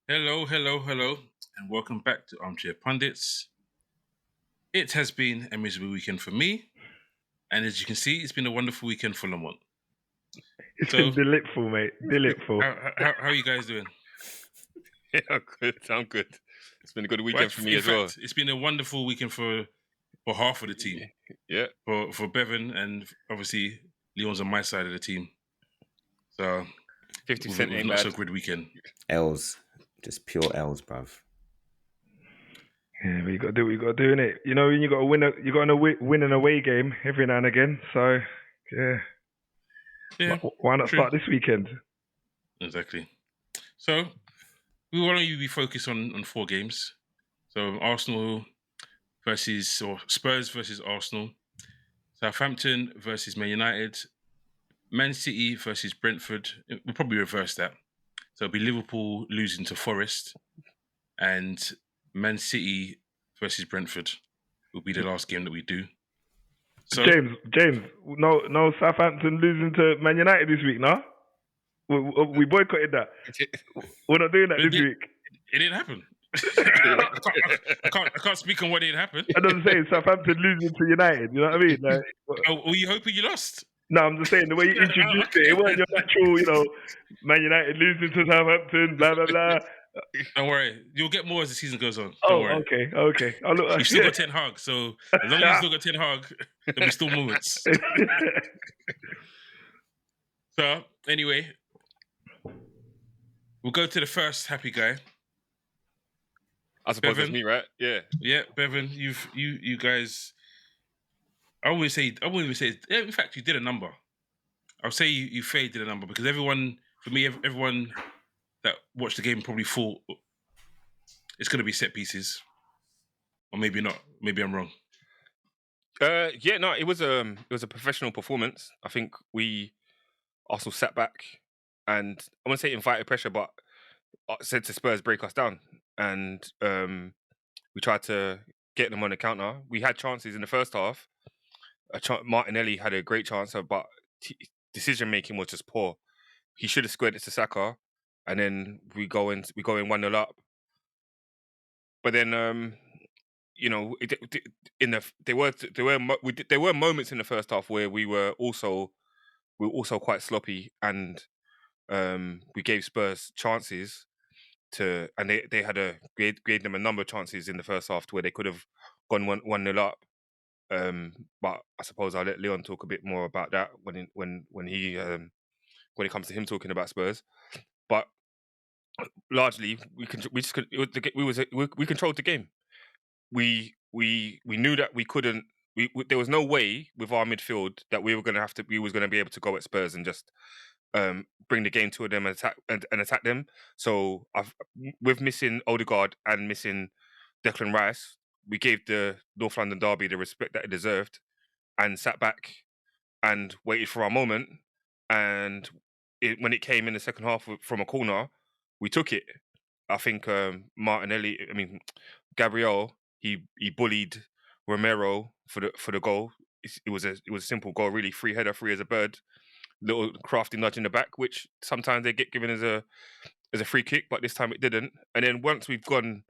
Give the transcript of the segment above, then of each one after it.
Hello, and welcome back to Armchair Pundits. It has been a miserable weekend for me, and as you can see, it's been a wonderful weekend for Lamont. It's So, been delightful, mate. Delightful. how are you guys doing? Yeah, good. I'm good. It's been a good weekend for me as well. It's been a wonderful weekend for half of the team. Yeah. For Bevan, and obviously Leon's on my side of the team. So, 50 with Cent not ain't so bad. good weekend. L's, just pure L's, bruv. Yeah, but you got to do what you got to do, innit? You know, you got to win an away game every now and again. So, Yeah, why not true. start this weekend? Exactly. So, we will only be focused on 4 games. So, Spurs versus Arsenal, Southampton versus Man United, Man City versus Brentford. We'll probably reverse that. So it'll be Liverpool losing to Forest, and Man City versus Brentford will be the last game that we do. So James, no Southampton losing to Man United this week, no? We boycotted that. We're not doing that this week. It didn't happen. I can't speak on what didn't happen. I don't say Southampton losing to United. You know what I mean? Like, were you hoping you lost? No, I'm just saying the way you introduced it wasn't your natural, Man United losing to Southampton, blah blah blah. Don't worry, you'll get more as the season goes on. Don't worry. Okay. You've still got Ten Hag, so as long as you still got Ten Hag, there'll be still moments. So anyway, we'll go to the first happy guy. I suppose it's me, right? Yeah. Yeah, Bevan, you guys. I wouldn't even say. In fact, you did a number. I'll say you did a number because everyone that watched the game probably thought it's going to be set pieces, or maybe not. Maybe I'm wrong. It was a professional performance. I think Arsenal sat back, and I won't say invited pressure, but said to Spurs break us down, and we tried to get them on the counter. We had chances in the first half. Martinelli had a great chance, but decision making was just poor. He should have squared it to Saka, and then we go in 1-0 up. But then there were moments in the first half where we were also quite sloppy, and we gave Spurs chances and they had gave them a number of chances in the first half where they could have gone 1-0 up. But I suppose I'll let Leon talk a bit more about that when it comes to him talking about Spurs. But largely, we controlled the game. We knew that we couldn't. There was no way with our midfield that we was going to be able to go at Spurs and just bring the game to them and attack them. So with missing Odegaard and missing Declan Rice, we gave the North London derby the respect that it deserved, and sat back and waited for our moment. And when it came in the second half from a corner, we took it. I think Gabriel, he bullied Romero for the goal. It was a simple goal, really. Free header, free as a bird. Little crafty nudge in the back, which sometimes they get given as a free kick, but this time it didn't. And then once we've gone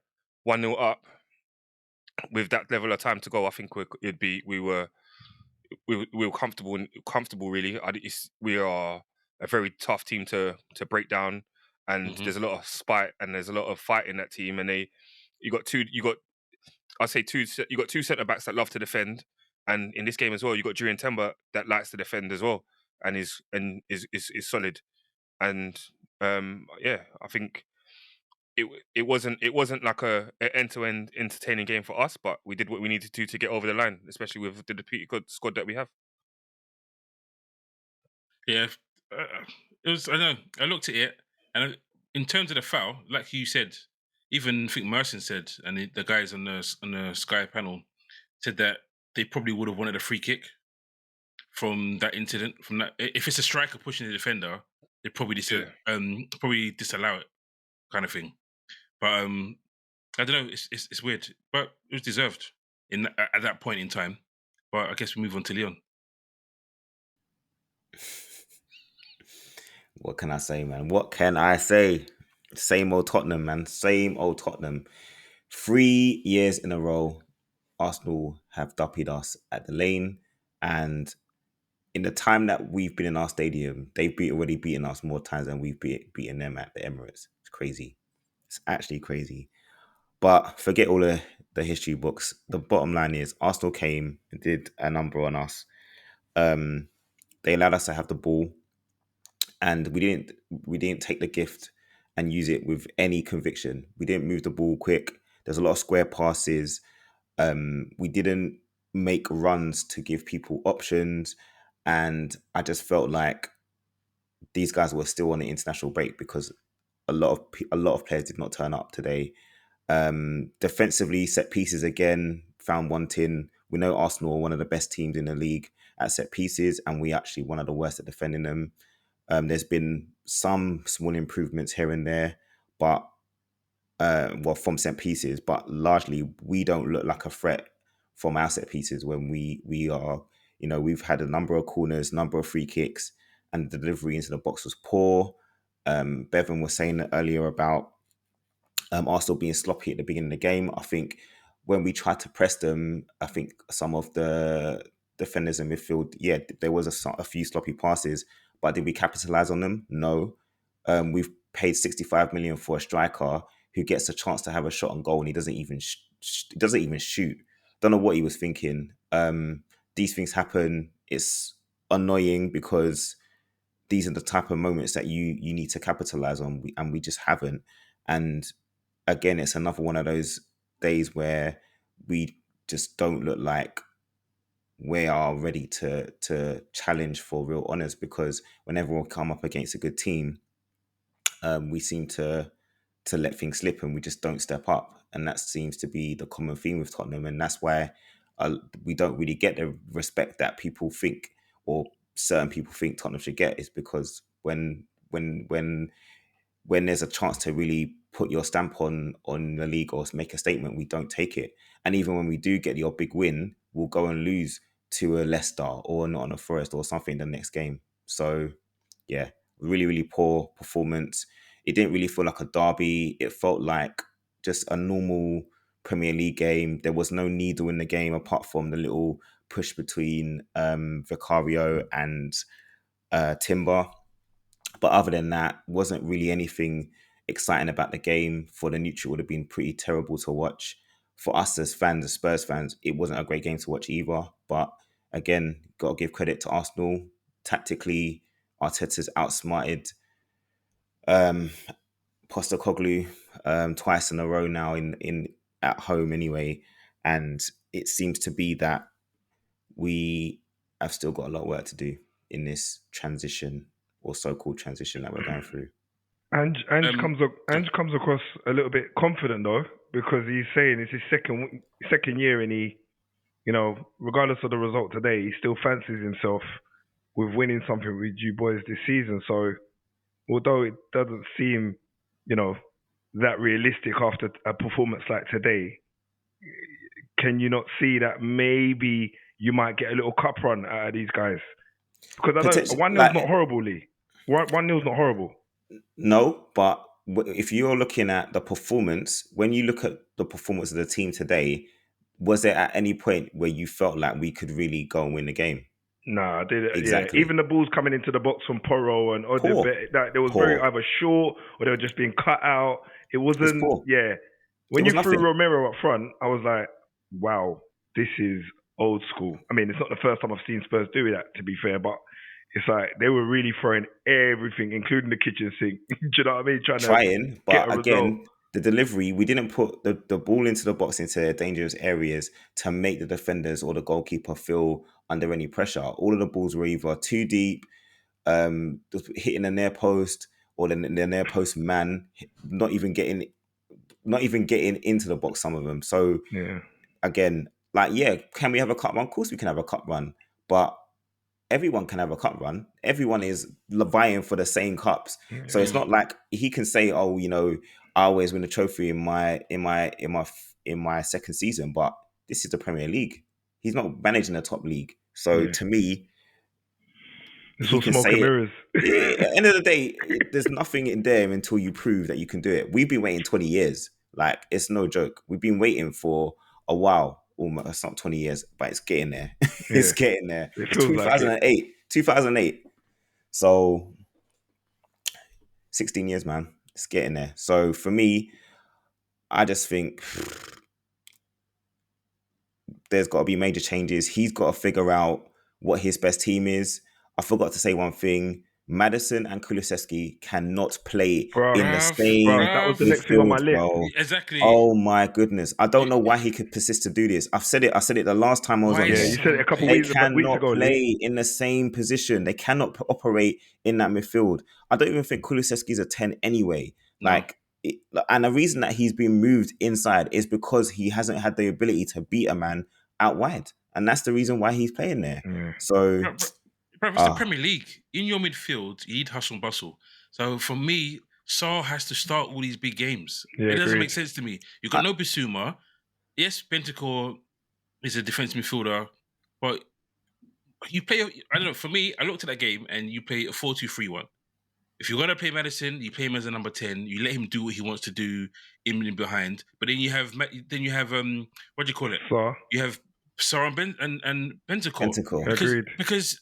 1-0 up, with that level of time to go, I think we were comfortable really. We are a very tough team to break down, and there's a lot of spite and there's a lot of fight in that team. And you got two centre backs that love to defend, and in this game as well, you got Julian Timber that likes to defend as well, and is solid. And I think it wasn't like an end-to-end entertaining game for us, but we did what we needed to get over the line, especially with the depleted squad that we have. Yeah, it was. I don't know. I looked at it, and in terms of the foul, like you said, even I think Merson said, and the guys on the Sky panel said that they probably would have wanted a free kick from that incident. From that, if it's a striker pushing the defender, they probably disallow it, kind of thing. But I don't know. It's weird, but it was deserved at that point in time. But I guess we move on to Leon. What can I say, man? What can I say? Same old Tottenham, man. Same old Tottenham. 3 years in a row, Arsenal have duppied us at the Lane, and in the time that we've been in our stadium, they've already beaten us more times than we've beaten them at the Emirates. It's crazy. It's actually crazy. But forget all the history books. The bottom line is Arsenal came and did a number on us. They allowed us to have the ball, and we didn't take the gift and use it with any conviction. We didn't move the ball quick. There's a lot of square passes. We didn't make runs to give people options, and I just felt like these guys were still on the international break because a lot of players did not turn up today. Defensively, set pieces again found wanting. We know Arsenal are one of the best teams in the league at set pieces, and we actually one of the worst at defending them. There's been some small improvements here and there, but from set pieces, but largely we don't look like a threat from our set pieces when we are. We've had a number of corners, number of free kicks, and the delivery into the box was poor. Bevan was saying earlier about Arsenal being sloppy at the beginning of the game. I think when we tried to press them, I think some of the defenders in midfield, there was a few sloppy passes, but did we capitalize on them? No. We've paid 65 million for a striker who gets a chance to have a shot on goal and he doesn't even shoot. Don't know what he was thinking. These things happen. It's annoying because these are the type of moments that you need to capitalize on, and we just haven't. And again, it's another one of those days where we just don't look like we are ready to challenge for real honours, because whenever we come up against a good team, we seem to let things slip and we just don't step up. And that seems to be the common theme with Tottenham. And that's why we don't really get the respect that people think, or certain people think Tottenham should get, is because when there's a chance to really put your stamp on the league or make a statement, we don't take it. And even when we do get your big win, we'll go and lose to a Leicester or Nottingham Forest or something the next game. So, yeah, really, really poor performance. It didn't really feel like a derby. It felt like just a normal Premier League game. There was no needle in the game apart from the little push between Vicario and Timber. But other than that, wasn't really anything exciting about the game. For the neutral, it would have been pretty terrible to watch. For us as fans, as Spurs fans, it wasn't a great game to watch either. But again, got to give credit to Arsenal. Tactically, Arteta's outsmarted Postecoglou twice in a row now in at home anyway. And it seems to be that we have still got a lot of work to do in this transition, or so-called transition, that we're going through. Ange comes across a little bit confident though, because he's saying it's his second year, and he, regardless of the result today, he still fancies himself with winning something with you boys this season. So although it doesn't seem, that realistic after a performance like today, can you not see that maybe you might get a little cup run out of these guys? Because I know 1-0's not horrible, Lee. 1-0's not horrible. No, but if you're looking at the performance, when you look at the performance of the team today, was there at any point where you felt like we could really go and win the game? Nah, exactly. Yeah. Even the balls coming into the box from Porro and Odebe, there was very either short or they were just being cut out. It wasn't. Yeah. When you threw Romero up front, I was like, wow, this is old school. I mean, it's not the first time I've seen Spurs do that, to be fair, but it's like they were really throwing everything, including the kitchen sink. Do you know what I mean? Trying, but again, the delivery, we didn't put the ball into the box, into dangerous areas to make the defenders or the goalkeeper feel under any pressure. All of the balls were either too deep, hitting the near post, or the near post man not even getting into the box, some of them. So again, can we have a cup run? Of course we can have a cup run, but everyone can have a cup run. Everyone is vying for the same cups. So it's not like he can say, "Oh, I always win a trophy in my second season," but this is the Premier League. He's not managing a top league. So to me, It's he all can smoke say and it. mirrors. At the end of the day, there's nothing in there until you prove that you can do it. We've been waiting 20 years. Like, it's no joke. We've been waiting for a while. Almost, it's not 20 years, but it's getting there. It's Yeah. getting there. It It's feels like it. 2008. So 16 years, man. It's getting there. So for me, I just think there's got to be major changes. He's got to figure out what his best team is. I forgot to say one thing. Madison and Kulusevski cannot play Bro, in the bro, same that was the next thing on my midfield, list. bro. Exactly. Oh my goodness. I don't know why he could persist to do this. I said it the last time I was Why on Yeah, here. you said it a couple They weeks cannot ago, Lee. play in the same position. They cannot operate in that midfield. I don't even think Kulusevski's a 10 anyway. No. And the reason that he's been moved inside is because he hasn't had the ability to beat a man out wide. And that's the reason why he's playing there. Yeah. So, Bro, it's the Premier League. In your midfield, you need hustle and bustle. So for me, Saul has to start all these big games. Yeah, it doesn't agreed. make sense to me. You've got no Bissouma. Yes, Bentancur is a defensive midfielder, but you play. I don't know. For me, I looked at that game and you play a 4-2-3-1. If you're gonna play Madison, you play him as a number 10. You let him do what he wants to do in and behind. But then you have what do you call it? So, You have Sarr and Bentancur. agreed. Because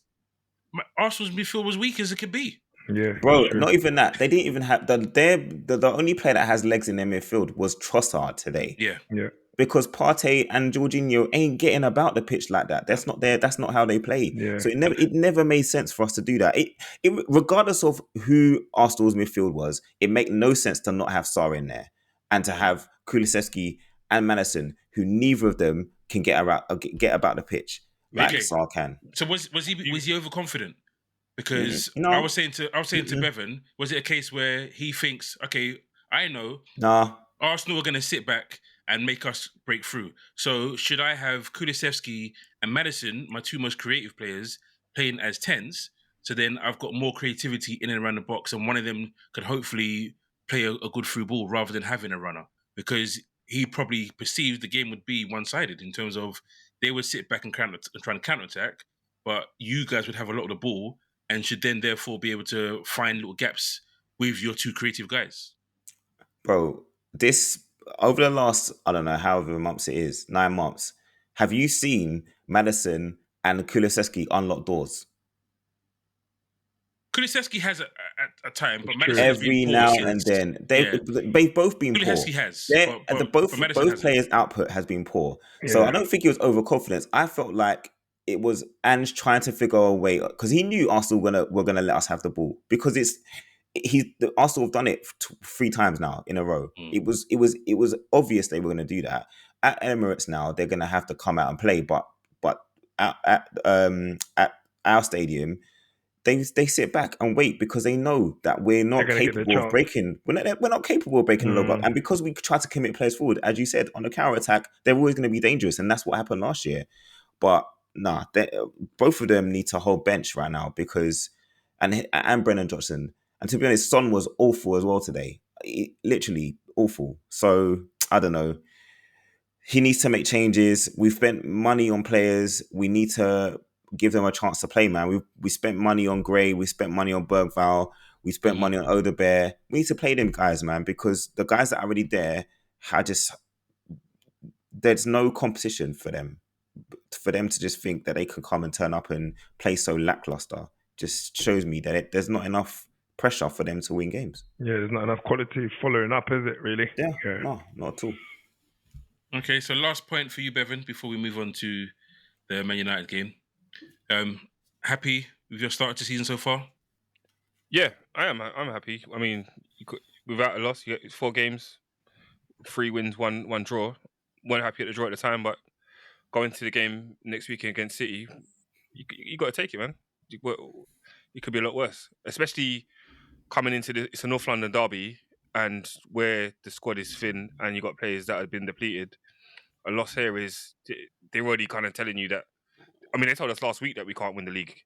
Arsenal's midfield was weak as it could be. Yeah, bro, that's true. not even that. They didn't even have the only player that has legs in their midfield was Trossard today. Yeah. Because Partey and Jorginho ain't getting about the pitch like that. That's not that's not how they play. Yeah. So it never made sense for us to do that. It regardless of who Arsenal's midfield was, it made no sense to not have Sarr in there and to have Kulusevski and Madison, who neither of them can get about the pitch like Sarr can. So was he overconfident? Because No. I was saying to Bevan, was it a case where he thinks, okay, I know Arsenal are going to sit back and make us break through. So should I have Kulusevski and Madison, my two most creative players, playing as 10s? So then I've got more creativity in and around the box, and one of them could hopefully play a good through ball rather than having a runner. Because he probably perceived the game would be one-sided in terms of they would sit back and try to counter-attack, but you guys would have a lot of the ball and should then therefore be able to find little gaps with your two creative guys. Bro, this over the last, I don't know, however months it is, 9 months, have you seen Madison and Kulusevski unlock doors? Kulusevski has a time, but Madison every now and then they've both been poor. Kulusevski has, but both players' output has been poor. Yeah. So I don't think it was overconfidence. I felt like it was Ange trying to figure a way, because he knew Arsenal were gonna let us have the ball, because Arsenal have done it 3 times now in a row. It was obvious they were going to do that. At Emirates now, they're going to have to come out and play, but at our stadium, they sit back and wait because they know that we're not capable of breaking. We're not capable of breaking the low block, and because we try to commit players forward, as you said, on the counter attack, they're always going to be dangerous, and that's what happened last year. But nah, both of them need to hold bench right now because and Brennan Johnson. And to be honest, Son was awful as well today. Literally awful. So, I don't know. He needs to make changes. We've spent money on players. We need to give them a chance to play, man. We spent money on Gray. We spent money on Bergval. We spent money on Odebear. We need to play them guys, man, because the guys that are already there, there's no competition for them. For them to just think that they could come and turn up and play so lackluster just shows me that there's not enough pressure for them to win games. Yeah, there's not enough quality following up, is it, really? Yeah. No, not at all. Okay, so last point for you, Bevan, before we move on to the Man United game. Happy with your start to the season so far? Yeah, I am. I'm happy. I mean, without a loss, you get 4 games, 3 wins, one draw. Weren't happy at the draw at the time, but going to the game next weekend against City, you got to take it, man. It could be a lot worse, especially coming into it's a North London derby, and where the squad is thin and you got players that have been depleted. A loss here is they're already kind of telling you that. I mean, they told us last week that we can't win the league.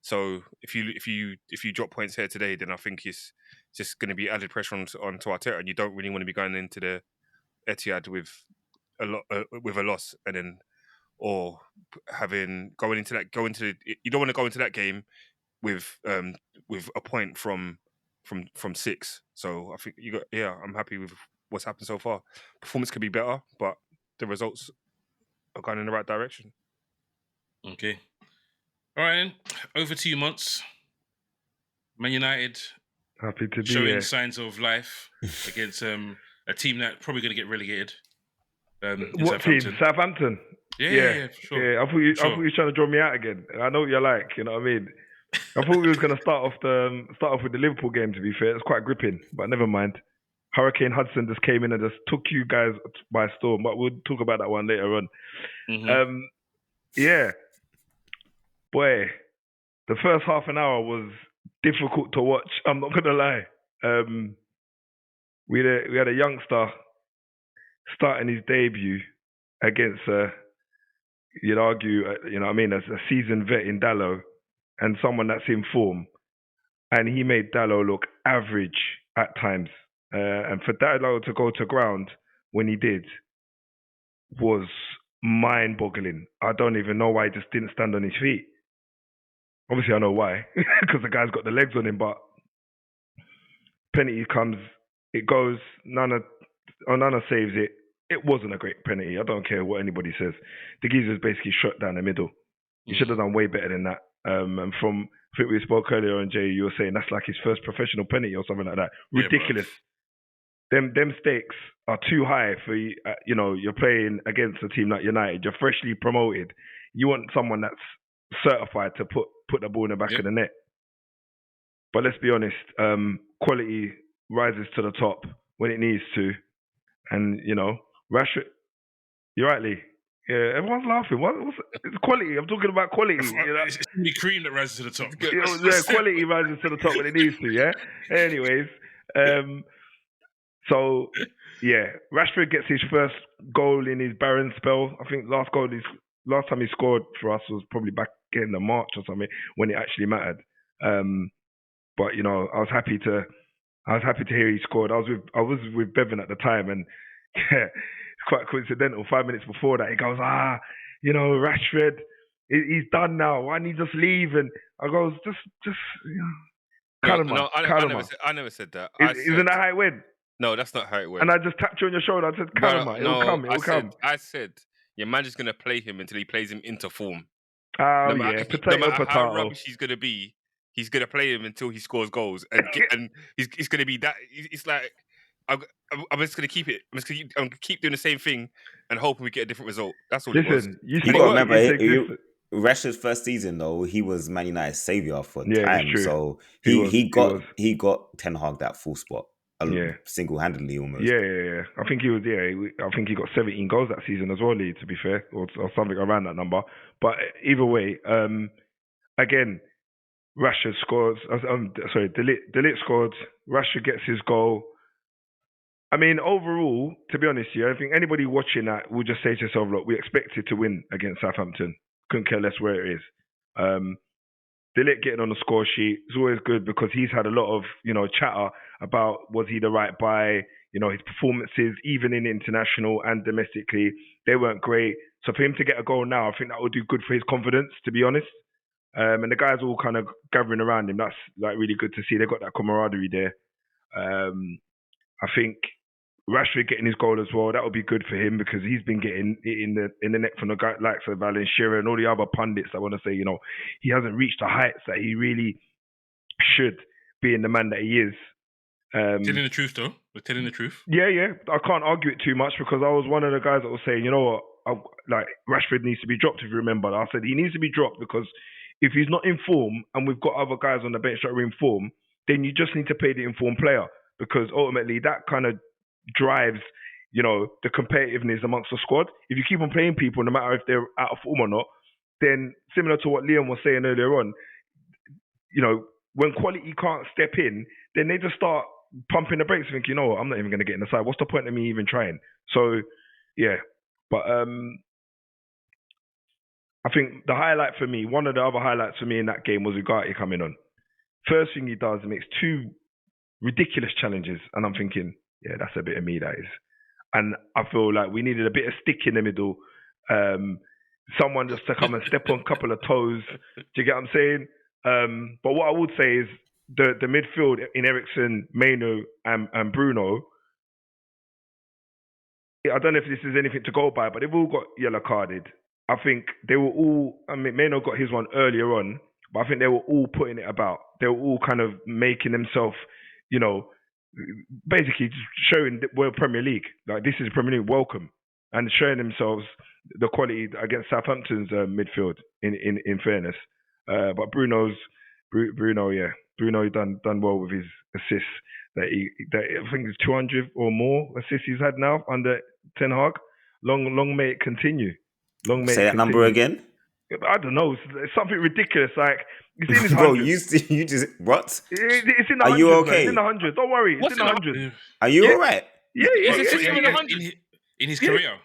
So if you drop points here today, then I think it's just going to be added pressure onto Arteta, and you don't really want to be going into the Etihad with a loss, and then you don't want to go into that game with a point from 6. So I think I'm happy with what's happened so far. Performance could be better, but the results are going in the right direction. Okay. All right, then. Over to you, Monts. Man United Happy to be showing here. signs of life against a team that's probably going to get relegated. What team? Southampton. Yeah, sure. Yeah, I thought you were trying to draw me out again. I know what you're like. You know what I mean? I thought we was going to start off with the Liverpool game. To be fair, it's quite gripping, but never mind. Hurricane Hudson just came in and just took you guys by storm. But we'll talk about that one later on. Mm-hmm. Yeah, boy, the first half an hour was difficult to watch. I'm not gonna lie. We had a youngster starting his debut against, you'd argue, you know what I mean, as a seasoned vet in Dalot and someone that's in form, and he made Dalot look average at times. And for Dalot to go to ground when he did was mind-boggling. I don't even know why he just didn't stand on his feet. Obviously, I know why, because the guy's got the legs on him, but penalty comes, it goes, Nana saves it. It wasn't a great penalty. I don't care what anybody says. The geezer's basically shot down the middle. He should have done way better than that. And from, I think we spoke earlier on, Jay, you were saying that's like his first professional penalty or something like that. Ridiculous. Them stakes are too high for, you're playing against a team like United. You're freshly promoted. You want someone that's certified to put the ball in the back of the net. But let's be honest, quality rises to the top when it needs to. And, Rashford, you're right, Lee. Yeah, everyone's laughing. It's quality. I'm talking about quality. It's the cream that rises to the top. Quality rises to the top when it needs to, yeah? Anyways, so, yeah, Rashford gets his first goal in his barren spell. I think last time he scored for us was probably back in the March or something when it actually mattered. But I was happy to hear he scored. I was with Bevan at the time, and yeah, it's quite coincidental. 5 minutes before that, he goes, Rashford, he's done now. Why don't he just leave? And I goes, just I never said that. Isn't that how it went? No, that's not how it went. And I just tapped you on your shoulder. I said, Kalama, it'll come. I said, your man just going to play him until he plays him into form. No matter how rubbish he's going to be, he's going to play him until he scores goals. And he's going to be that. It's like, I'm just going to keep it. I'm going to keep doing the same thing and hoping we get a different result. That's all it was. You got to remember, Rashford's first season, though, he was Man United's saviour for time. So he got Ten Hag that full spot. Single-handedly almost. Yeah. I think he was. I think he got 17 goals that season as well, Lee, to be fair, or something around that number. But either way, again, Rashford scores. De Ligt scored. Rashford gets his goal. I mean, overall, to be honest, I think anybody watching that will just say to yourself, look, we expected to win against Southampton. Couldn't care less where it is. De Ligt getting on the score sheet is always good because he's had a lot of, chatter about was he the right buy, his performances, even in international and domestically, they weren't great. So for him to get a goal now, I think that would do good for his confidence, to be honest. And the guys all kind of gathering around him. That's like really good to see. They've got that camaraderie there. I think Rashford getting his goal as well, that would be good for him because he's been getting it in the neck from the guys like Alan Shearer and all the other pundits that want to say, he hasn't reached the heights that he really should, being the man that he is. Telling the truth, though. We're telling the truth. Yeah. I can't argue it too much because I was one of the guys that was saying, Rashford needs to be dropped, if you remember. I said he needs to be dropped because if he's not in form and we've got other guys on the bench that are in form, then you just need to play the informed player because ultimately that kind of drives, the competitiveness amongst the squad. If you keep on playing people, no matter if they're out of form or not, then similar to what Liam was saying earlier on, when quality can't step in, then they just start pumping the brakes, thinking, I'm not even going to get in the side. What's the point of me even trying? So, yeah. But I think one of the other highlights for me in that game was Ugarte coming on. First thing he does, he makes two ridiculous challenges, and I'm thinking, yeah, that's a bit of me, that is. And I feel like we needed a bit of stick in the middle. Someone just to come and step on a couple of toes. Do you get what I'm saying? But what I would say is the midfield in Eriksen, Maino, and Bruno. I don't know if this is anything to go by, but they've all got yellow carded. I think they were all. I mean, Maino got his one earlier on, but I think they were all putting it about. They were all kind of making themselves, basically just showing that we're Premier League. Like, this is Premier League, welcome, and showing themselves the quality against Southampton's midfield. In fairness, but Bruno done well with his assists. I think it's 200 or more assists he's had now under Ten Hag. Long may it continue. Say that number again. I don't know. It's something ridiculous. Like, it's in his Bro, hundreds. you just what? It's in the Are hundreds. you Man. okay? It's in the hundreds. Don't worry. It's in the hundreds. Are you all right? Yeah. In his career.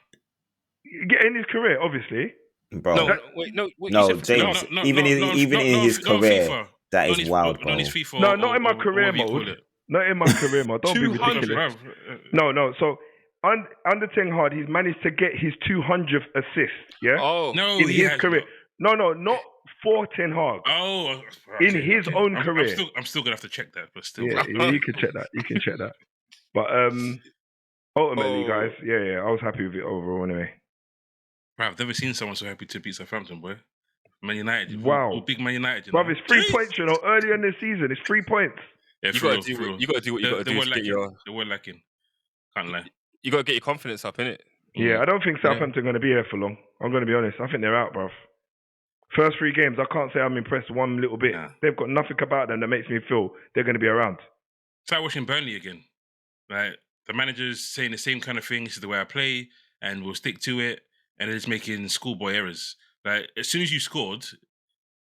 Yeah, in his career, obviously. Bro, no, James. Even in his career, that is wild, bro. No, not in my career mode. Not in my career mode. Don't be ridiculous. No. So under Ten Hag, he's managed to get his 200th assist. Yeah. Oh no, in his career. No, not for Ten Hag. Oh, in his own career. I'm still gonna have to check that, but still. Yeah, you can check that. But ultimately, guys, I was happy with it overall anyway. Bro, I've never seen someone so happy to beat Southampton, boy. Man United. Wow. All big Man United. Bro, it's 3 points, earlier in the season. It's 3 points. Yeah, you got to do what you got to do They to get your... They were lacking. Can't lie. You got to get your confidence up, innit? Yeah, I don't think Southampton are going to be here for long. I'm going to be honest. I think they're out, bruv. First 3 games, I can't say I'm impressed one little bit. Nah. They've got nothing about them that makes me feel they're going to be around. It's like watching Burnley again. Like, the manager's saying the same kind of thing. This is the way I play, and we'll stick to it. And they're just making schoolboy errors. Like, as soon as you scored,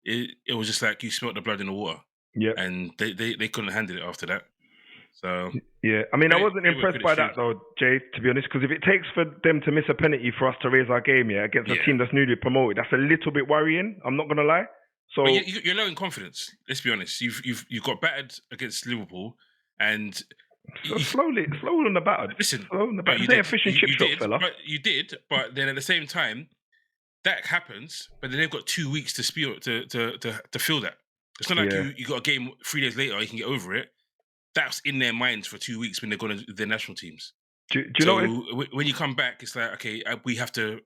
it was just like you smelt the blood in the water. Yeah. And they couldn't handle it after that. So yeah, I mean, I wasn't impressed by that though, Jay, to be honest, because if it takes for them to miss a penalty for us to raise our game against a team that's newly promoted, that's a little bit worrying. I'm not gonna lie. So you're low in confidence. Let's be honest. You've got battered against Liverpool, and slowly on the batter. Listen, they're a fish and chip shop, fella. But you did, but then at the same time, that happens. But then they've got 2 weeks to feel that. It's not like you got a game 3 days later. You can get over it. That's in their minds for 2 weeks when they're going to their national teams. Do you know when you come back, it's like, okay, we have to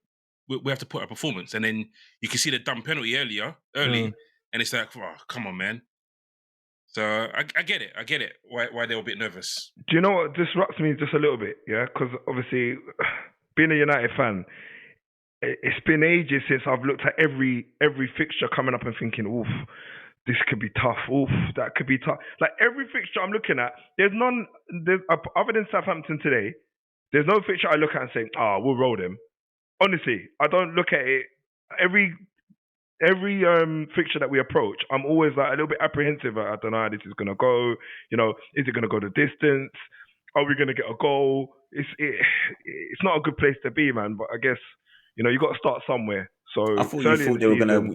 put a performance, and then you can see the dumb penalty early, and it's like, oh, come on, man. So I get it. Why they were a bit nervous. Do you know what disrupts me just a little bit? Yeah, because obviously, being a United fan, it's been ages since I've looked at every fixture coming up and thinking, oof, this could be tough. Oof, that could be tough. Like, every fixture I'm looking at, there's other than Southampton today, there's no fixture I look at and think, we'll roll them. Honestly, I don't look at it. Every fixture that we approach, I'm always like a little bit apprehensive. I don't know how this is going to go. Is it going to go the distance? Are we going to get a goal? It's not a good place to be, man. But I guess, you got to start somewhere. So I thought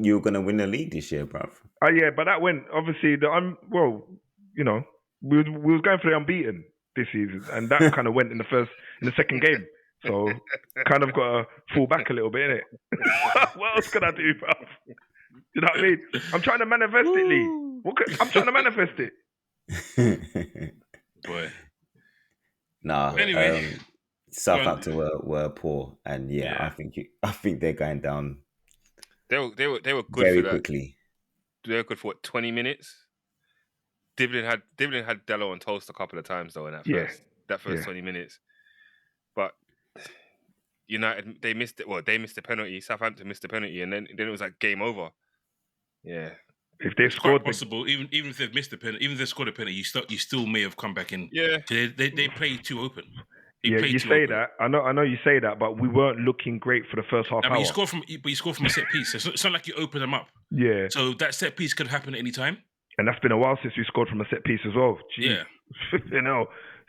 you were gonna win the league this year, bruv. Yeah, but that went obviously. We was going for the unbeaten this season, and that kind of went in the second game. So kind of got to fall back a little bit, innit? What else can I do, bruv? You know what I mean? I'm trying to manifest it, Lee. I'm trying to manifest it. Boy. Nah. Anyway. Southampton were poor, and I think they're going down. They were good very for that. Quickly. They were good for 20 minutes. Diblin had Dello on toast a couple of times though in that first 20 minutes. But United they missed it. Well, they missed the penalty. Southampton missed the penalty, and then it was like game over. Yeah. If they've scored, possible. Even if they've missed the penalty, even if they scored a penalty, you still may have come back in. Yeah. They play too open. You say that. I know you say that, but we weren't looking great for the first half hour. But you scored from a set piece. It's not like you open them up. Yeah. So that set piece could happen at any time. And that's been a while since we scored from a set piece as well. Jeez. Yeah. It's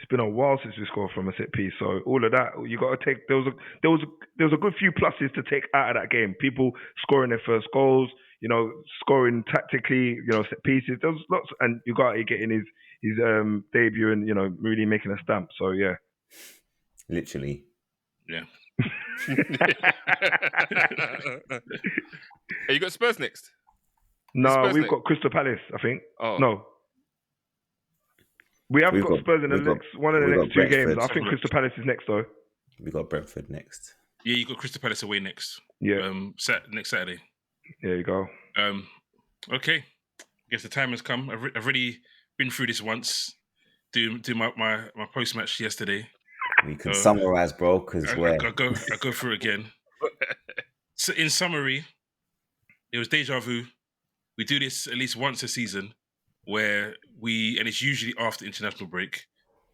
been a while since we scored from a set piece. So all of that, you got to take. There was a good few pluses to take out of that game. People scoring their first goals. Scoring tactically. Set pieces. There was lots, and you got to get in his debut and really making a stamp. So yeah. Literally. Yeah. You got Spurs next? No, Spurs we've next? got Crystal Palace, I think. Oh. No. We have We've got Spurs in the we've got- next one of the we've next got two games. Brentford. I think Crystal Palace is next though. We got Brentford next. Yeah, you got Crystal Palace away next. Yeah. Next Saturday. There you go. Okay. I guess the time has come. I've already been through this once. Do my post match yesterday. We can summarize, bro, because I go through it again. So in summary, it was deja vu. We do this at least once a season, and it's usually after international break,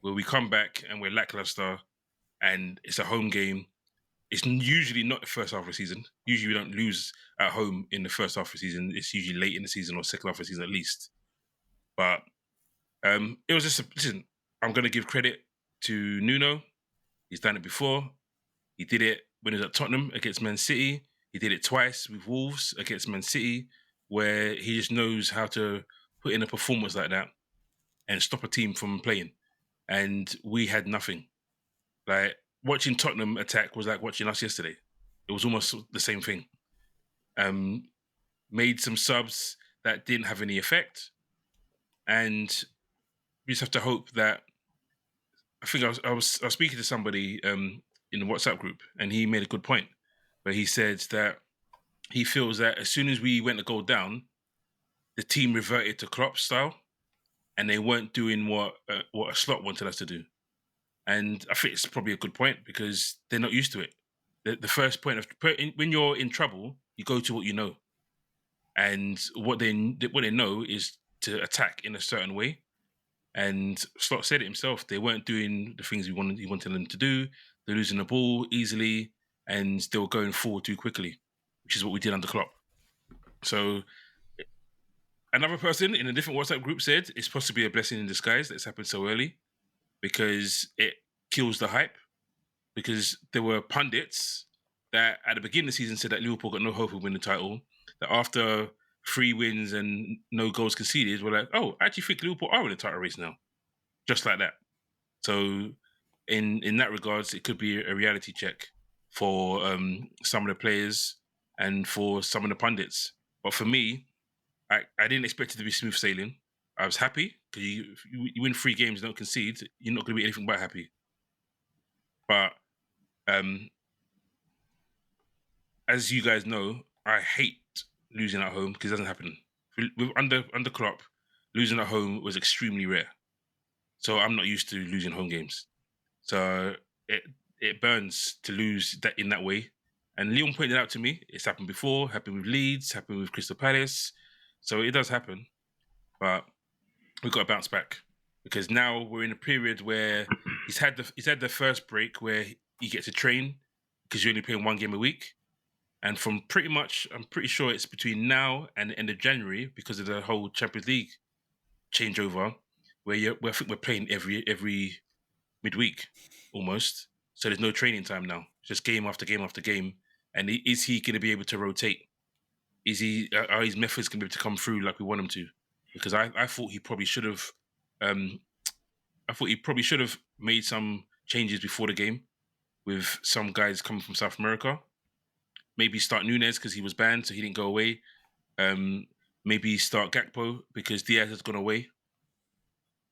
where we come back and we're lackluster, and it's a home game. It's usually not the first half of the season. Usually we don't lose at home in the first half of the season. It's usually late in the season or second half of the season at least. But it was just listen. I'm going to give credit to Nuno. He's done it before. He did it when he was at Tottenham against Man City. He did it twice with Wolves against Man City, where he just knows how to put in a performance like that and stop a team from playing. And we had nothing. Like, watching Tottenham attack was like watching us yesterday. It was almost the same thing. Made some subs that didn't have any effect. And we just have to hope that... I think I was speaking to somebody in the WhatsApp group, and he made a good point, where he said that he feels that as soon as we went a goal down, the team reverted to Klopp style, and they weren't doing what a Slot wanted us to do. And I think it's probably a good point because they're not used to it. The first point when you're in trouble, you go to what you know, and what they know is to attack in a certain way. And Slot said it himself. They weren't doing the things he wanted them to do. They're losing the ball easily, and they were going forward too quickly, which is what we did under Klopp. So another person in a different WhatsApp group said it's possibly a blessing in disguise that it's happened so early, because it kills the hype. Because there were pundits that at the beginning of the season said that Liverpool got no hope of winning the title, that after 3 wins and no goals conceded, we're like, oh, I actually think Liverpool are in the title race now. Just like that. So in that regards, it could be a reality check for some of the players and for some of the pundits. But for me, I didn't expect it to be smooth sailing. I was happy because you win 3 games and don't concede, you're not going to be anything but happy. But as you guys know, I hate losing at home because it doesn't happen. Under Klopp, losing at home was extremely rare. So I'm not used to losing home games. So it burns to lose that in that way. And Leon pointed out to me, it's happened before, happened with Leeds, happened with Crystal Palace. So it does happen. But we've got to bounce back. Because now we're in a period where he's had the first break where he gets to train because you're only playing 1 game a week. And from I'm pretty sure it's between now and the end of January, because of the whole Champions League changeover, where I think we're playing every midweek almost. So there's no training time now. It's just game after game after game. And is he going to be able to rotate? Are his methods going to be able to come through like we want him to? Because I thought he probably should have. Made some changes before the game with some guys coming from South America. Maybe start Núñez because he was banned, so he didn't go away. Maybe start Gakpo because Diaz has gone away,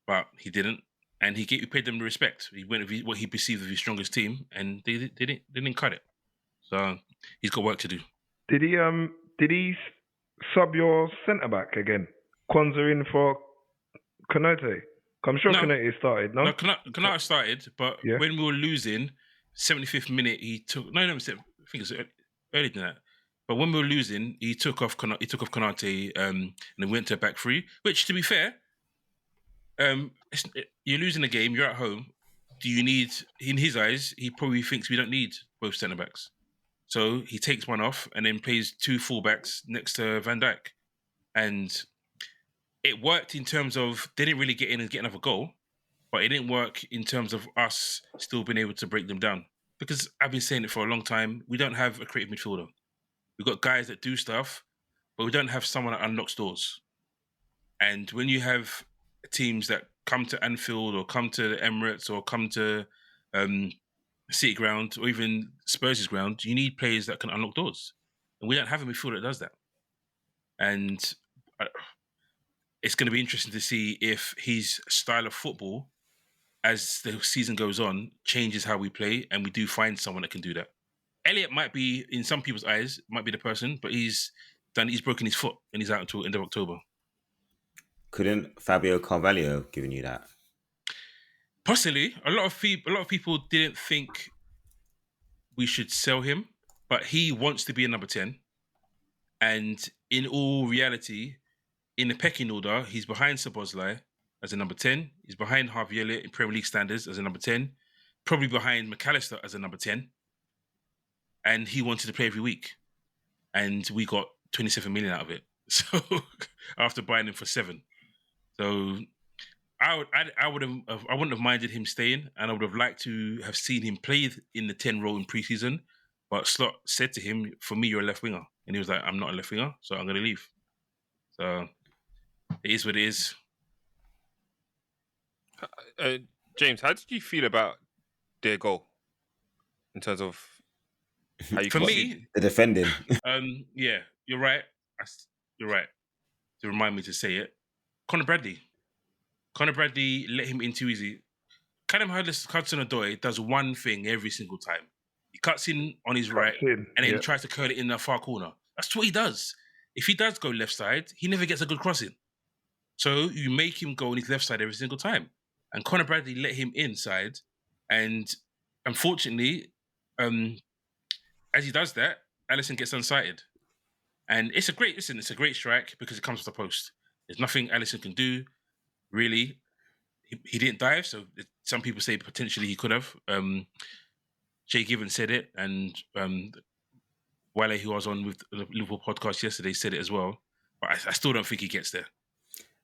but he didn't, and he paid them the respect. He went with what he perceived as his strongest team, and they didn't cut it. So he's got work to do. Did he sub your centre back again? Kwanzaa in for Konate? I'm sure Konate started. No, Konate started, but when we were losing, 75th minute he took. I think it's earlier than that. But when we were losing, he took off Konate and then went to a back 3. Which, to be fair, you're losing a game. You're at home. Do you need? In his eyes, he probably thinks we don't need both centre backs. So he takes one off and then plays 2 fullbacks next to Van Dijk, and it worked in terms of they didn't really get in and get another goal, but it didn't work in terms of us still being able to break them down. Because I've been saying it for a long time, we don't have a creative midfielder. We've got guys that do stuff, but we don't have someone that unlocks doors. And when you have teams that come to Anfield or come to the Emirates or come to City Ground or even Spurs' ground, you need players that can unlock doors. And we don't have a midfielder that does that. And it's going to be interesting to see if his style of football, as the season goes on, changes how we play, and we do find someone that can do that. Elliot might be, in some people's eyes, might be the person, but he's broken his foot and he's out until end of October. Couldn't Fabio Carvalho given you that? Possibly, a lot of people didn't think we should sell him, but he wants to be a number 10. And in all reality, in the pecking order, he's behind Szoboszlai as a number 10. He's behind Harvey Elliott in Premier League standards as a number 10. Probably behind McAllister as a number 10. And he wanted to play every week. And we got 27 million out of it. So after buying him for 7. So I wouldn't have minded him staying, and I would have liked to have seen him play in the 10 role in pre-season. But Slot said to him, "For me, you're a left winger," and he was like, "I'm not a left winger, so I'm going to leave." So it is what it is. James, how did you feel about their goal in terms of how you? For me, the defending. Yeah, you're right. You're right to remind me to say it. Conor Bradley let him in too easy. Callum Hudson-Odoi does one thing every single time. He cuts in on his right and then tries to curl it in the far corner. That's what he does. If he does go left side, he never gets a good crossing. So you make him go on his left side every single time. And Conor Bradley let him inside. And unfortunately, as he does that, Alisson gets unsighted. And it's a great strike because it comes off the post. There's nothing Alisson can do, really. He didn't dive, so some people say potentially he could have. Jay Given said it, and Wale, who I was on with the Liverpool podcast yesterday, said it as well. But I still don't think he gets there.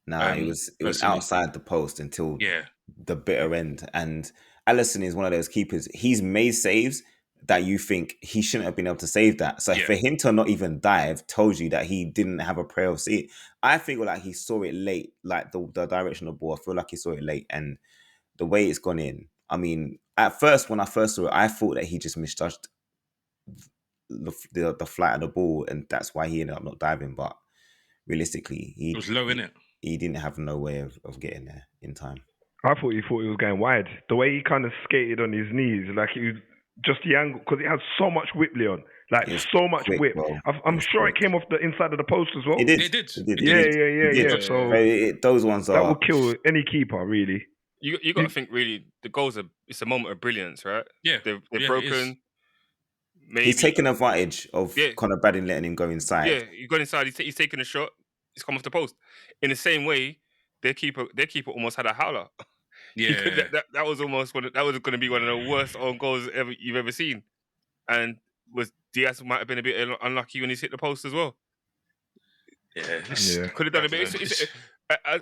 Nah, it was outside the post until the bitter end. And Alisson is one of those keepers. He's made saves that you think he shouldn't have been able to save that. So for him to not even dive tells you that he didn't have a prayer of seeing. I feel like he saw it late, like the direction of the ball. I feel like he saw it late, and the way it's gone in. I mean, at first, when I first saw it, I thought that he just misjudged the flight of the ball, and that's why he ended up not diving. But realistically, it was low, innit? He didn't have no way of getting there in time. I thought he was going wide. The way he kind of skated on his knees, like he was just the angle, because it had so much whip, Leon. Like, so much quick, whip. bro. I'm sure it came off the inside of the post as well. It did. It did. Yeah. So those ones that will kill any keeper, really. You got to think, really, the goals it's a moment of brilliance, right? Yeah. They're broken. Maybe. He's taken advantage of Conor Bradley letting him go inside. Yeah, he got inside. He's taken a shot. He's come off the post. In the same way, their keeper almost had a howler. Yeah, that was almost that was going to be one of the worst own goals you've ever seen. And Diaz might have been a bit unlucky when he's hit the post as well. Yeah. Could have done a bit.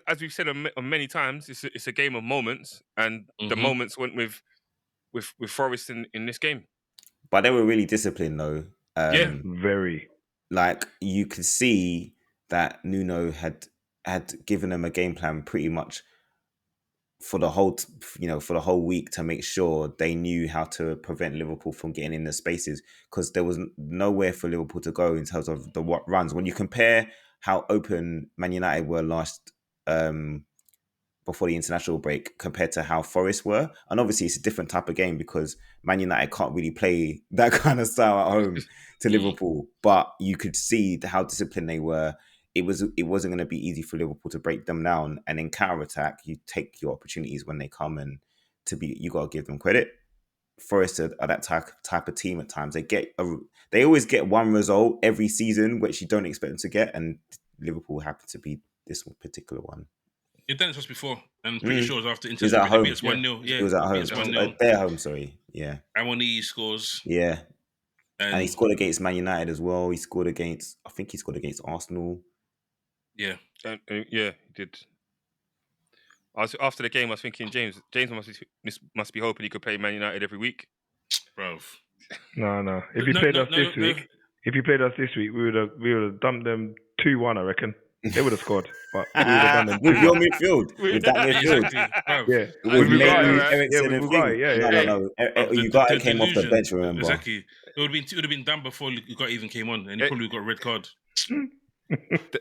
As we've said many times, it's a game of moments, and the moments went with Forest in this game. But they were really disciplined, though. Very. Like, you could see that Nuno had given them a game plan pretty much for the whole week to make sure they knew how to prevent Liverpool from getting in the spaces, because there was nowhere for Liverpool to go in terms of the runs. When you compare how open Man United were last before the international break compared to how Forest were, and obviously it's a different type of game because Man United can't really play that kind of style at home to Liverpool, but you could see how disciplined they were. It wasn't going to be easy for Liverpool to break them down, and in counter-attack, you take your opportunities when they come, and you got to give them credit. Forest are that type of team at times. They always get one result every season, which you don't expect them to get, and Liverpool happened to be this particular one. You've done it to us before, and pretty sure it was after Inter. It was at home. It's 1-0. Yeah, it was at home. It's 1-0. Their home, sorry. Yeah. Awoniyi scores. Yeah. And he scored against Man United as well. I think he scored against Arsenal. Yeah. He did. After the game, I was thinking, James must be hoping he could play Man United every week. Bro. No. If he played us this week, we would have dumped them 2-1, I reckon. They would have scored, but we would have done them. With your midfield. With that midfield. Exactly. With Eriksen and Ugarte. No. Ugarte came off the bench, remember? Exactly. It would have been done before Ugarte even came on, and he probably got a red card.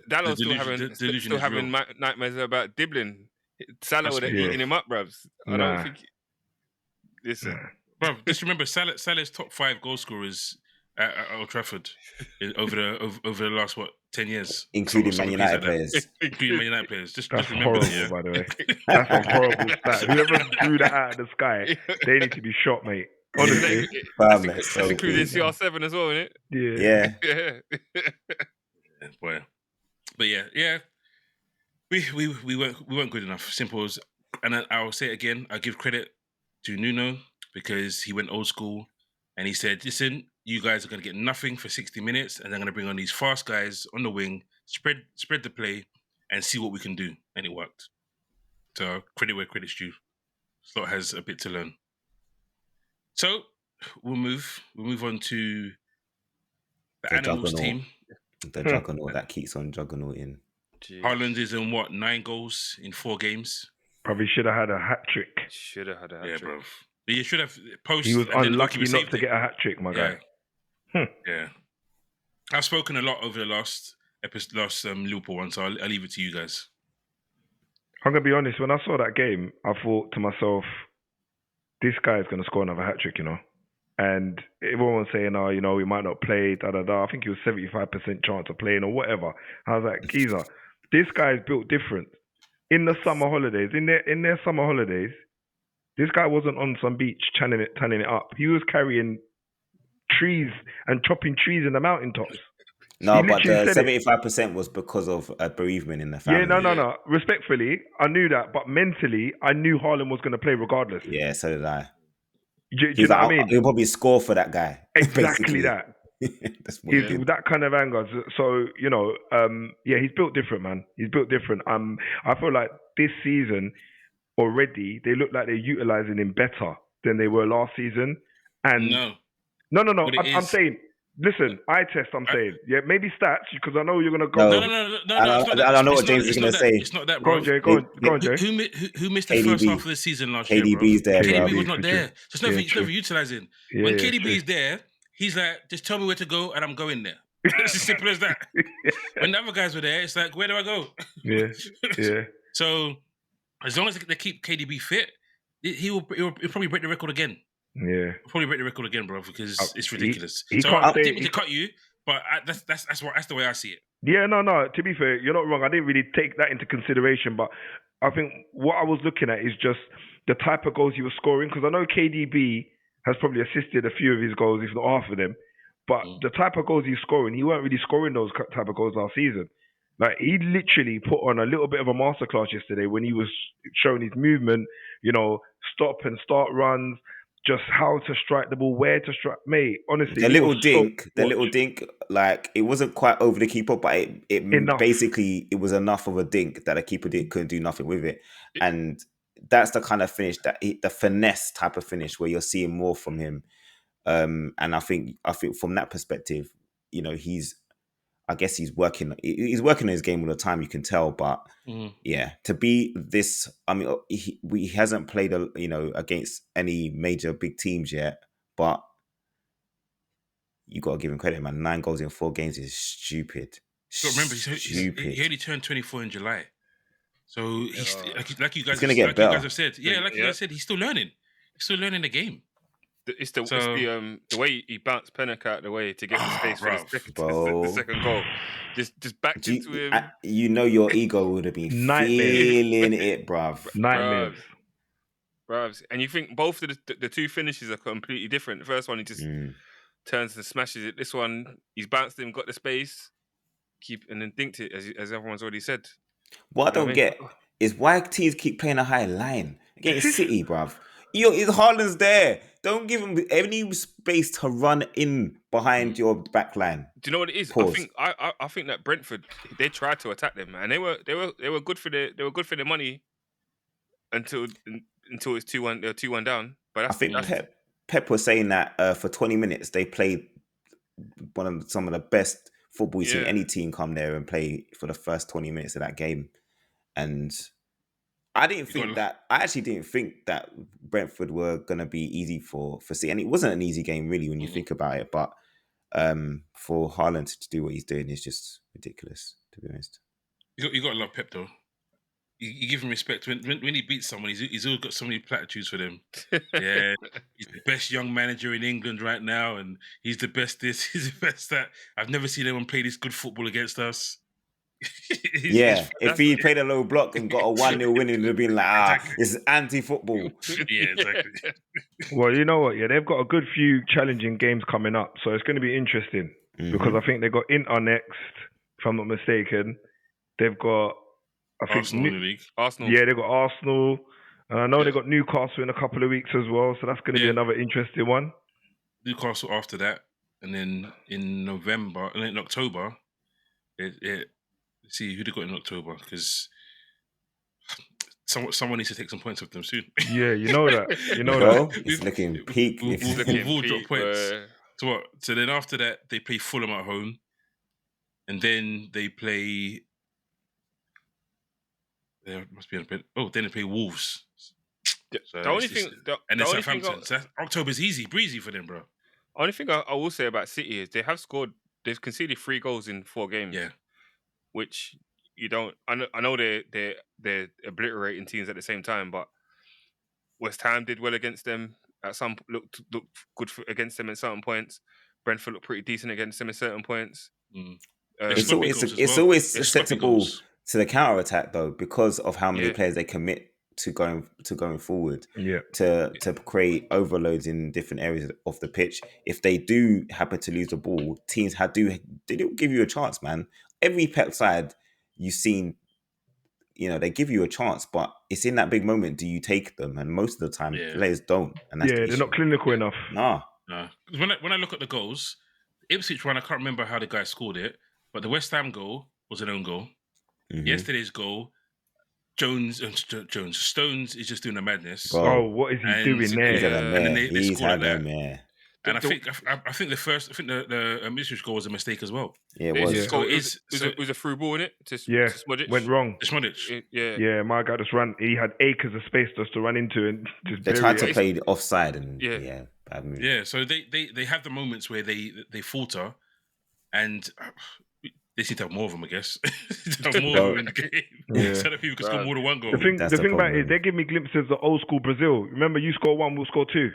Dallo's delusion still is having real. nightmares about dribbling. Salah would have Yeah. eaten him up, bruvs. I don't think. Listen, Bro, just remember Salah's top 5 goal scorers at Old Trafford over the last 10 years, including Man Something United like that. players. Including Man United players. Just That's remember horrible, that. by the way. That's a horrible stat. Whoever threw that out of the sky, they need to be shot, mate. Honestly. that's including CR7 as well, isn't it? Yeah. Yeah, boy. But yeah. We weren't good enough. Simple as, and I'll say it again. I give credit to Nuno because he went old school and he said, "Listen, you guys are going to get nothing for 60 minutes, and they're going to bring on these fast guys on the wing, spread the play, and see what we can do." And it worked. So credit where credit's due. Slot has a bit to learn. So we'll move on to the Animals team. The juggernaut that keeps on juggernauting. Haaland is in 9 goals in 4 games. Probably should have had a hat trick. Should have had a hat Yeah, trick. bro. You should have posted. He was unlucky not to get a hat trick, my guy. Yeah. I've spoken a lot over the last Liverpool one, so I'll leave it to you guys. I'm going to be honest. When I saw that game, I thought to myself, this guy is going to score another hat trick, And everyone was saying, we might not play, da-da-da. I think it was 75% chance of playing or whatever. I was like, geezer, this guy is built different. In the summer holidays, in their summer holidays, this guy wasn't on some beach tanning it up. He was carrying trees and chopping trees in the mountaintops. No, but the 75% was because of a bereavement in the family. Yeah, no. Respectfully, I knew that, but mentally, I knew Haaland was going to play regardless. Yeah, so did I. Do you know what I mean? He'll probably score for that guy. Exactly that. That's he's that kind of anger. So, he's built different, man. He's built different. I feel like this season already, they look like they're utilising him better than they were last season. And No. I'm saying, listen, I'm saying. Yeah, maybe stats, because I know you're going to go. No. I don't know what James is going to say. It's not that, bro. Go on, Jay. Who missed the first half of the season last year, bro? KDB's there, bro. KDB was not there. So it's never utilising. When KDB is there, he's like, just tell me where to go and I'm going there. It's as simple as that. When the other guys were there, it's like, where do I go? Yeah. So as long as they keep KDB fit, he'll probably break the record again. Yeah, he'll probably break the record again, bro, because it's ridiculous. He so I didn't mean to cut you, but that's the way I see it. Yeah, no. To be fair, you're not wrong. I didn't really take that into consideration, but I think what I was looking at is just the type of goals he was scoring, because I know KDB has probably assisted a few of his goals, if not half of them. But the type of goals he's scoring, he weren't really scoring those type of goals last season. Like, he literally put on a little bit of a masterclass yesterday when he was showing his movement, stop and start runs, just how to strike the ball, where to strike. Mate, honestly. The little dink, like, it wasn't quite over the keeper, but it basically, it was enough of a dink that a keeper couldn't do nothing with it. And that's the kind of finish, the finesse type of finish where you're seeing more from him. And I think from that perspective, I guess he's working on his game all the time, you can tell, but to be this, I mean, he hasn't played against any major big teams yet, but you got to give him credit, man. 9 goals in 4 games is stupid. So remember, he only turned 24 in July, so he's like you guys, he's gonna get better. You guys have said, you guys said, he's still learning. He's still learning the game. It's the way he bounced Pennock out of the way to get the space for the second goal. Just backed into him. Your ego would have been feeling it, bruv. Nightmares. Bruv. And you think both of the two finishes are completely different. The first one, he just turns and smashes it. This one, he's bounced him, got the space, and then dinked it, as everyone's already said. What I don't get is why teams keep playing a high line against City, bruv. Haaland's there. Don't give him any space to run in behind your back line. Do you know what it is? Pause. I think that Brentford, they tried to attack them, man. They were good for their money until it's 2-1. They're 2-1 down. But I think Pep was saying that for 20 minutes they played some of the best football you've seen any team come there and play for the first 20 minutes of that game, and I actually didn't think that Brentford were going to be easy for City. And it wasn't an easy game, really, when you think about it. But for Haaland to do what he's doing is just ridiculous, to be honest. You got to love Pep though. You give him respect when he beats someone. He's always got so many platitudes for them. Yeah, he's the best young manager in England right now, and he's the best this, he's the best that. I've never seen anyone play this good football against us. If he played a low block and got a 1-0 win, it would have been like, it's anti-football. Yeah, exactly. Well, you know what? Yeah, they've got a good few challenging games coming up, so it's going to be interesting because I think they've got Inter next, if I'm not mistaken. They've got Arsenal in the league. Arsenal. Yeah, they've got Arsenal. And I know they've got Newcastle in a couple of weeks as well, so that's going to be another interesting one. Newcastle after that, and then in October, let's see who they got in October, because someone needs to take some points off them soon. Yeah, you know that. It's looking peak. We've all dropped points. So what? So then after that, they play Fulham at home, and then they play. There must be a bit. Oh, then they play Wolves. So the only thing, and then Southampton. So October's breezy for them, bro. Only thing I will say about City is they've conceded 3 goals in 4 games. Yeah, which you don't. I know they're obliterating teams at the same time, but West Ham did well against them. Looked good against them at certain points. Brentford looked pretty decent against them at certain points. It's always susceptible to the counter attack though, because of how many players they commit to going forward. Yeah. To create overloads in different areas of the pitch. If they do happen to lose the ball, teams they don't give you a chance, man. Every Pep side you've seen, they give you a chance, but it's in that big moment. Do you take them? And most of the time, players don't. And that's they're not clinical enough. Nah. When I look at the goals, Ipswich one, I can't remember how the guy scored it, but the West Ham goal was an own goal. Mm-hmm. Yesterday's goal, Stones is just doing a madness. Oh, what is he doing there? He's had a mare. And I think the Ipswich goal was a mistake as well. Yeah, it was. Yeah. So it was a through ball, innit? Smudge went wrong. Smudge. Yeah, my guy just ran. He had acres of space just to run into and just. They tried to play offside and bad move. Yeah, so they have the moments where they falter, and they seem to have more of them, I guess. Have more of them in the game, so that people can score more than one goal. The thing about it is they give me glimpses of old school Brazil. Remember, you score 1, we'll score 2.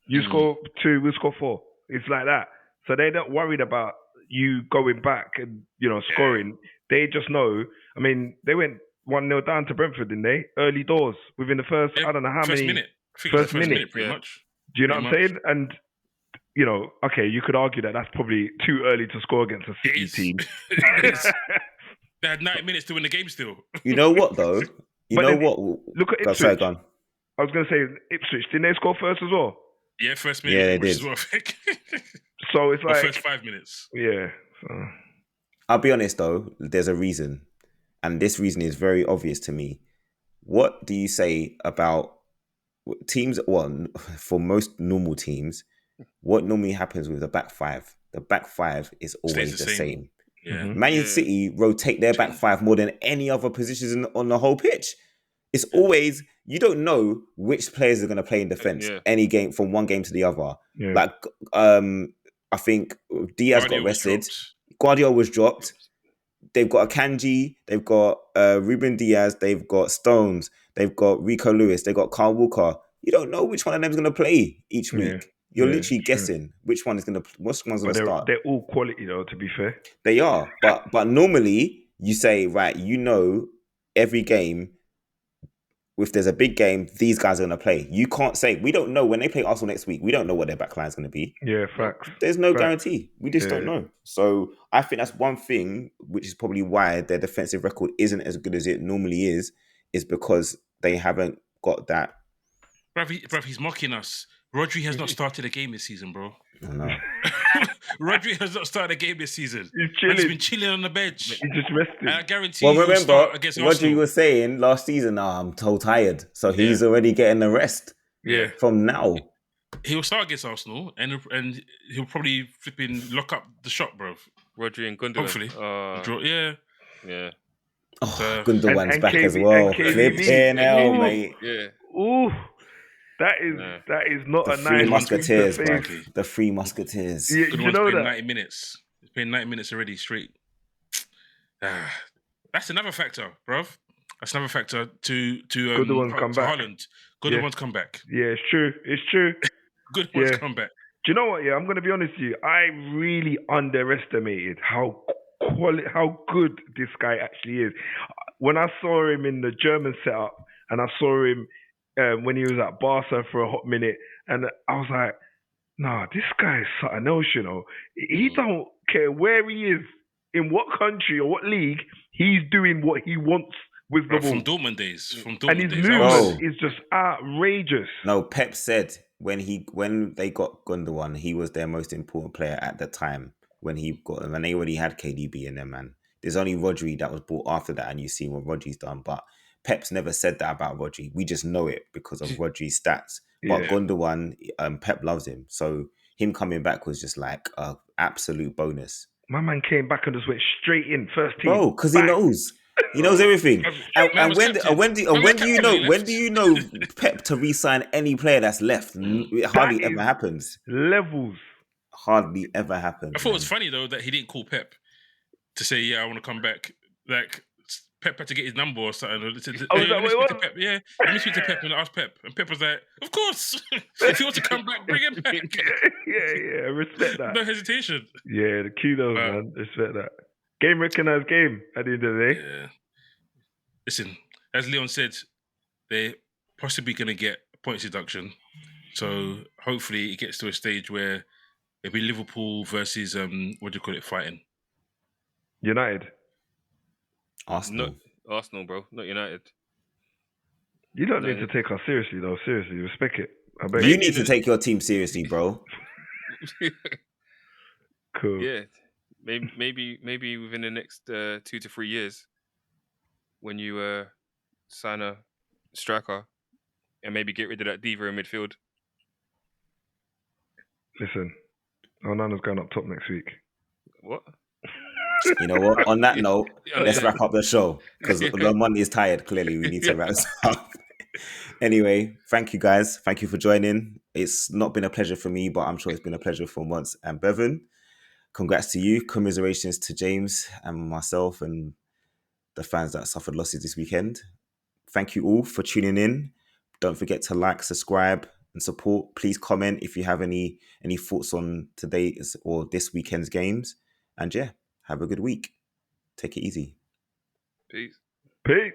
You score 2, we'll score 4. It's like that. So they're not worried about you going back and scoring. They just know. I mean, they went 1-0 down to Brentford, didn't they? Early doors within the first. I don't know how first many. Minute. First minute, pretty much. Do you know what I'm saying? And okay, you could argue that that's probably too early to score against a City team. They had 90 minutes to win the game still. You know what, though? Look at Ipswich. Go on. I was going to say Ipswich. Didn't they score first as well? Yeah, first minute. Yeah, they which did. is what I think. So it's like first 5 minutes. Yeah. So. I'll be honest, though. There's a reason. And this reason is very obvious to me. What do you say about teams? Well, for most normal teams, what normally happens with the back five? The back five is always the same. Yeah. Man City rotate their back five more than any other positions on the whole pitch. It's always, you don't know which players are going to play in defense any game from one game to the other. Yeah. Like, I think Diaz got rested. Guardiola was dropped. They've got Akanji. They've got Ruben Diaz. They've got Stones. They've got Rico Lewis. They've got Carl Walker. You don't know which one of them is going to play each week. Yeah. You're literally guessing which one's going to start. They're all quality though, to be fair. They are. But normally you say, right, every game, if there's a big game, these guys are going to play. You can't say, we don't know when they play Arsenal next week, we don't know what their backline is going to be. Yeah, facts. There's no guarantee. We just don't know. So I think that's one thing, which is probably why their defensive record isn't as good as it normally is because they haven't got that. Bruv, he's mocking us. Rodri has not started a game this season, bro. I know. Rodri has not started a game this season. He's been chilling on the bench. He's just resting. And I guarantee well, remember, Rodri Arsenal. was saying last season, I'm so tired. So he's already getting the rest from now. He'll start against Arsenal and he'll probably flipping lock up the shot, bro. Rodri and Gundogan. Hopefully. Yeah. Oh, Gundogan's back as well. Flipping hell, mate. Yeah. Ooh. That is not the a Three nice Musketeers, bro. The Three Musketeers. Yeah, you know that. 90 minutes. He's playing 90 minutes already straight. That's another factor, bruv. That's another factor to Good ones come back. Haaland. Good ones come back. Yeah, it's true. It's true. Good ones come back. Do you know what? Yeah, I'm going to be honest with you. I really underestimated how good this guy actually is. When I saw him in the German setup, and I saw him when he was at Barca for a hot minute, and I was like, nah, this guy is something else, you know. He don't care where he is, in what country or what league, he's doing what he wants with the ball. From Dortmund days. And his movement is just outrageous. No, Pep said when they got Gundogan, he was their most important player at the time when he got him, and they already had KDB in them, man. There's only Rodri that was bought after that, and you see what Rodri's done. But Pep's never said that about Rodri. We just know it because of Rodri's stats. But Gundogan, Pep loves him. So him coming back was just like an absolute bonus. My man came back and just went straight in, first team. Bro, because he knows. He knows everything. And when do you know Pep to re-sign any player that's left? It hardly ever happens. Levels. Hardly ever happens. I thought it was funny though that he didn't call Pep to say, "Yeah, I want to come back." Like Pep had to get his number or something. Let me speak to Pep. Yeah, let me speak to Pep and ask Pep. And Pep was like, "Of course, if he wants to come back, bring him back." Yeah, respect that. No hesitation. Yeah, the kudos, man. Respect that. Game recognized game at the end of the day. Yeah. Listen, as Leon said, they're possibly going to get points deduction. So hopefully it gets to a stage where it'll be Liverpool versus, fighting. United. Arsenal, bro. Not United. You don't need to take us seriously, though. Seriously, respect it. I bet you need to take your team seriously, bro. Cool. Yeah. Maybe within the next 2 to 3 years, when you sign a striker and maybe get rid of that diva in midfield. Listen, Onana's going up top next week. What? You know what? On that note, let's wrap up the show because Monday is tired. Clearly, we need to wrap this up. Anyway, thank you guys. Thank you for joining. It's not been a pleasure for me, but I'm sure it's been a pleasure for Mons and Bevan. Congrats to you. Commiserations to James and myself and the fans that suffered losses this weekend. Thank you all for tuning in. Don't forget to like, subscribe, and support. Please comment if you have any thoughts on today's or this weekend's games. And yeah, have a good week. Take it easy. Peace. Peace.